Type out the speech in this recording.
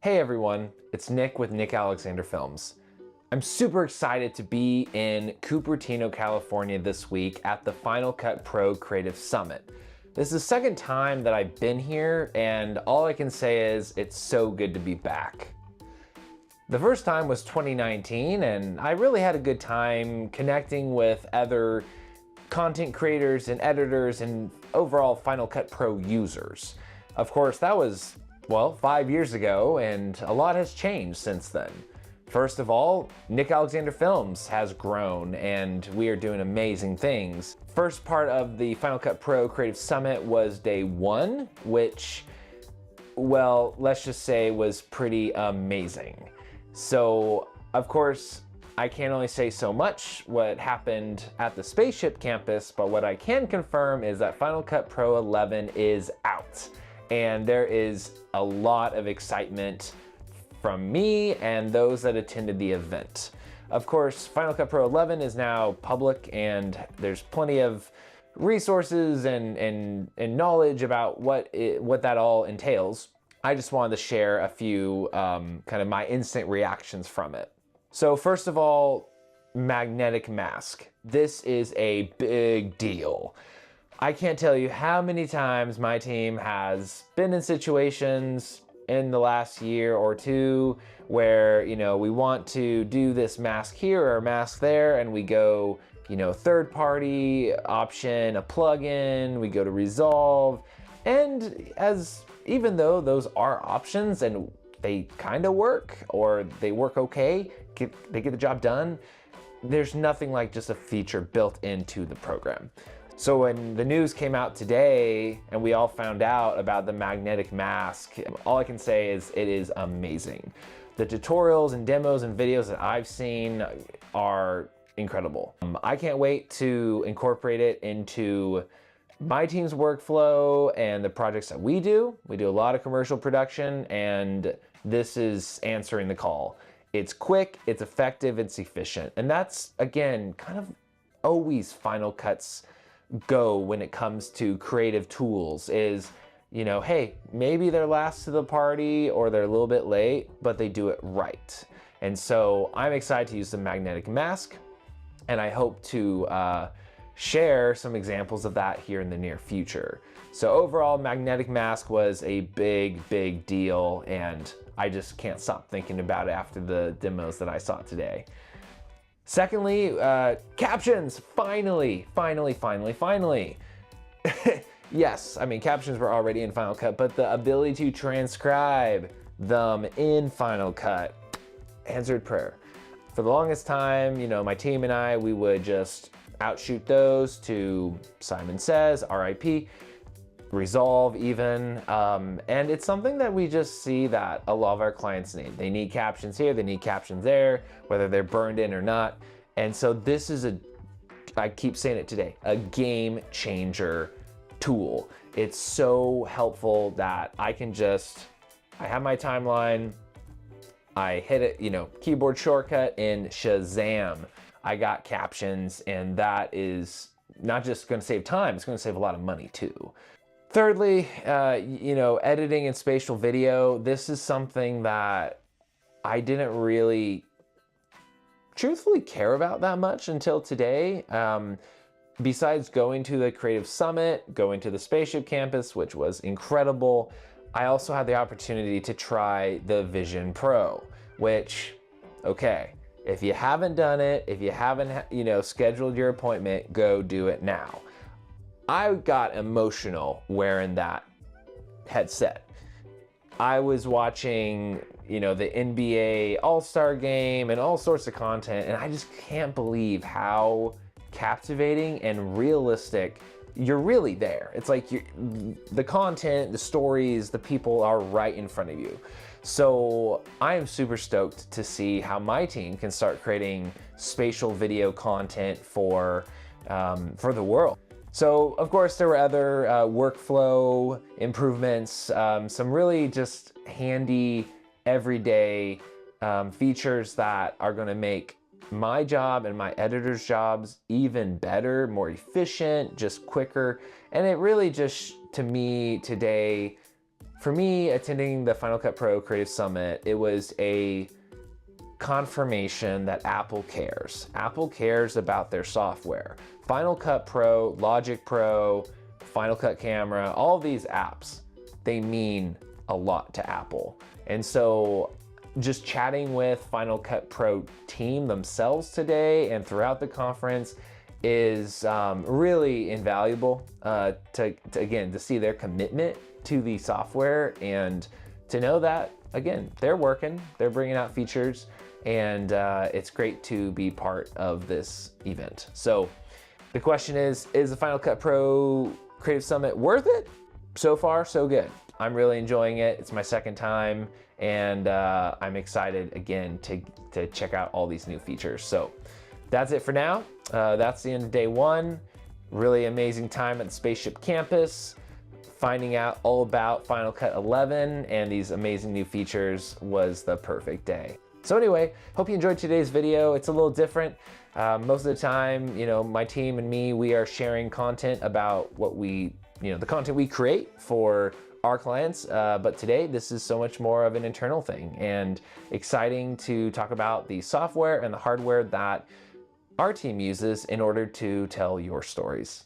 Hey everyone, it's Nick with Nick Alexander Films. I'm super excited to be in Cupertino, California this week at the Final Cut Pro Creative Summit. This is the second time that I've been here, and all I can say is it's so good to be back. The first time was 2019, and I really had a good time connecting with other content creators and editors and overall Final Cut Pro users. Of course, that was, well, 5 years ago, and a lot has changed since then. First of all, Nick Alexander Films has grown, and we are doing amazing things. First part of the Final Cut Pro Creative Summit was day one, which, well, let's just say was pretty amazing. So, of course, I can't only say so much what happened at the Spaceship campus, but what I can confirm is that Final Cut Pro 11 is out. And there is a lot of excitement from me and those that attended the event. Of course, Final Cut Pro 11 is now public, and there's plenty of resources and knowledge about what that all entails. I just wanted to share a few kind of my instant reactions from it. So first of all, magnetic mask. This is a big deal. I can't tell you how many times my team has been in situations in the last year or two where, we want to do this mask here or mask there, and we go, third party option, a plugin, we go to Resolve. And even though those are options and they kind of work or they work okay, they get the job done, there's nothing like just a feature built into the program. So when the news came out today and we all found out about the magnetic mask, all I can say is it is amazing. The tutorials and demos and videos that I've seen are incredible. I can't wait to incorporate it into my team's workflow and the projects that we do. We do a lot of commercial production, and this is answering the call. It's quick, it's effective, it's efficient. And that's, again, kind of always Final Cut's go when it comes to creative tools is, hey, maybe they're last to the party or they're a little bit late, but they do it right. And so I'm excited to use the magnetic mask, and I hope to share some examples of that here in the near future. So overall, magnetic mask was a big deal, and I just can't stop thinking about it after the demos that I saw today. Secondly, captions, finally. Yes, I mean, captions were already in Final Cut, but the ability to transcribe them in Final Cut, answered prayer. For the longest time, my team and I, we would just outshoot those to Simon Says, RIP, Resolve even, and it's something that we just see that a lot of our clients need. They need captions here, they need captions there, whether they're burned in or not. And so this is I keep saying it today, a game changer tool. It's so helpful that I have my timeline, I hit it, keyboard shortcut in Shazam. I got captions, and that is not just gonna save time, it's gonna save a lot of money too. Thirdly, editing and spatial video. This is something that I didn't really truthfully care about that much until today. Besides going to the Creative Summit, going to the Spaceship campus, which was incredible, I also had the opportunity to try the Vision Pro, which, okay, if you haven't done it, if you haven't, scheduled your appointment, go do it now. I got emotional wearing that headset. I was watching, the NBA All-Star game and all sorts of content, and I just can't believe how captivating and realistic you're really there. It's like the content, the stories, the people are right in front of you. So I am super stoked to see how my team can start creating spatial video content for the world. So, of course, there were other workflow improvements, some really just handy, everyday features that are gonna make my job and my editor's jobs even better, more efficient, just quicker. And it really just, to me today, For me, attending the Final Cut Pro Creative Summit, it was a confirmation that Apple cares. Apple cares about their software. Final Cut Pro, Logic Pro, Final Cut Camera, all of these apps, they mean a lot to Apple. And so just chatting with Final Cut Pro team themselves today and throughout the conference is really invaluable to see their commitment to the software and to know that, again, they're working, they're bringing out features, and it's great to be part of this event. So the question is the Final Cut Pro Creative Summit worth it? So far, so good. I'm really enjoying it. It's my second time, and I'm excited again to check out all these new features. So that's it for now. That's the end of day one. Really amazing time at the Spaceship Campus. Finding out all about Final Cut 11 and these amazing new features was the perfect day. So anyway, hope you enjoyed today's video. It's a little different. Most of the time, my team and me, we are sharing content about what the content we create for our clients. But today, this is so much more of an internal thing and exciting to talk about the software and the hardware that our team uses in order to tell your stories.